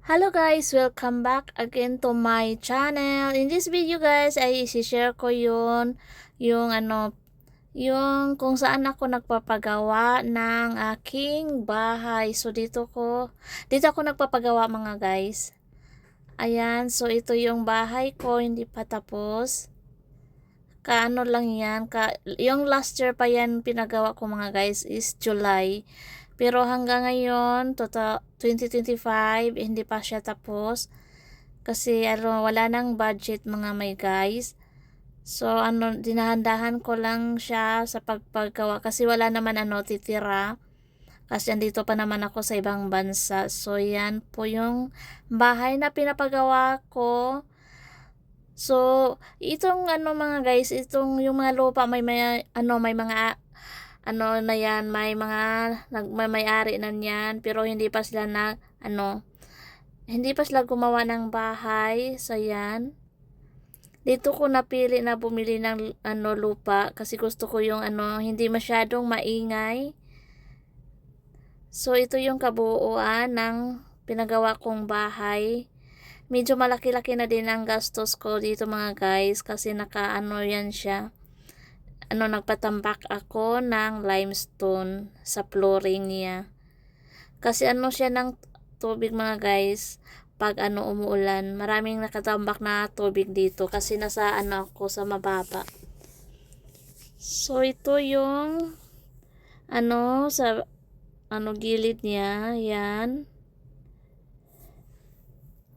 Hello guys! Welcome back again to my channel. In this video guys, ay isi-share ko yung kung saan ako nagpapagawa ng aking bahay. So dito ako nagpapagawa mga guys. Ayan, so ito yung bahay ko, hindi pa tapos. Kaano lang yan, yung last year pa yan pinagawa ko mga guys is July. Pero hanggang ngayon, 2025, hindi pa siya tapos. Kasi wala nang budget mga may guys. So dinahandahan ko lang siya sa pagpagawa kasi wala naman titira. Kasi andito pa naman ako sa ibang bansa. So yan po yung bahay na pinapagawa ko. So itong mga guys, itong yung mga lupa may mga na yan, may mga nagmamay-ari na yan, pero hindi pa sila hindi pa sila gumawa ng bahay. So yan, dito ko napili na bumili ng lupa kasi gusto ko yung hindi masyadong maingay. So ito yung kabuuan ng pinagawa kong bahay. Medyo malaki-laki na din ang gastos ko dito mga guys kasi yan siya. Nagpatambak ako ng limestone sa flooring niya. Kasi siya ng tubig mga guys, pag umuulan, maraming nakatambak na tubig dito kasi nasa ako sa mababa. So ito yung sa gilid niya, yan.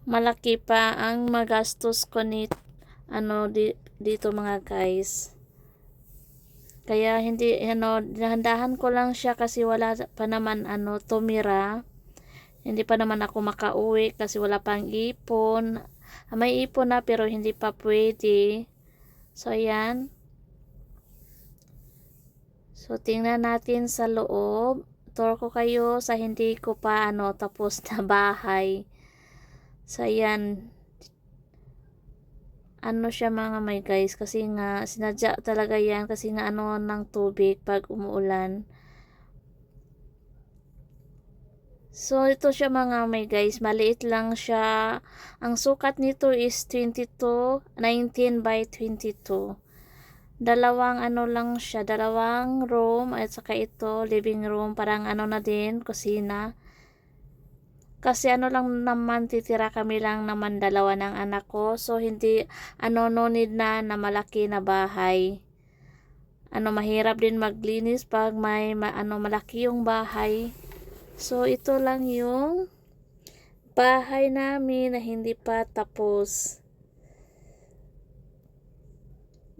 Malaki pa ang magastos ko dito mga guys. Kaya hindi dahan-dahan ko lang siya kasi wala pa naman tumira. Hindi pa naman ako makauwi kasi wala pang ipon. May ipon na pero hindi pa pwede. So ayan. So tingnan natin sa loob. Tour ko kayo sa hindi ko pa tapos na bahay. So ayan. Siya mga may guys kasi nga sinadya talaga yan kasi nga ng tubig pag umuulan. So ito siya mga may guys, maliit lang siya. Ang sukat nito is 19 by 22. Dalawang lang siya, dalawang room at saka ito living room, parang na din kusina. Kasi lang naman titira kami lang naman dalawa ng anak ko. So hindi no need na malaki na bahay. Mahirap din maglinis pag may malaki yung bahay. So ito lang yung bahay namin na hindi pa tapos.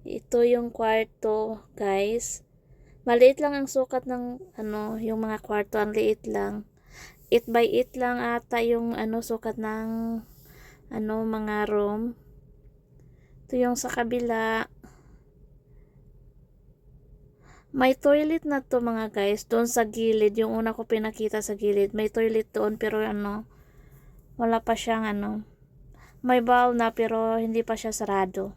Ito yung kwarto, guys. Maliit lang ang sukat ng yung mga kwarto, ang liit lang. 8 by 8 lang ata yung sukat ng mga room. Ito yung sa kabila. May toilet na to mga guys doon sa gilid. Yung una ko pinakita sa gilid, may toilet doon pero wala pa siyang may bowl na pero hindi pa siya sarado.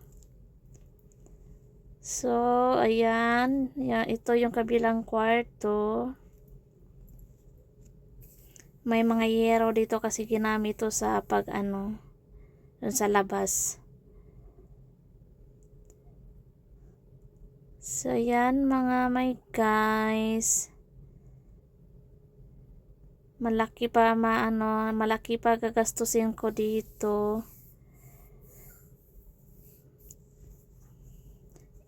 So ayan, ito yung kabilang kwarto. May mga yero dito kasi ginamit to sa pag dun sa labas. So yan mga may guys. Malaki pa malaki pa gagastusin ko dito.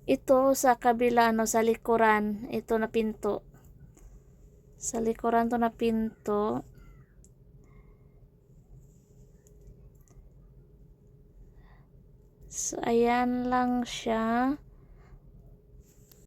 Ito sa kabila sa likuran, ito na pinto. Sa likuran to na pinto. So ayan lang siya.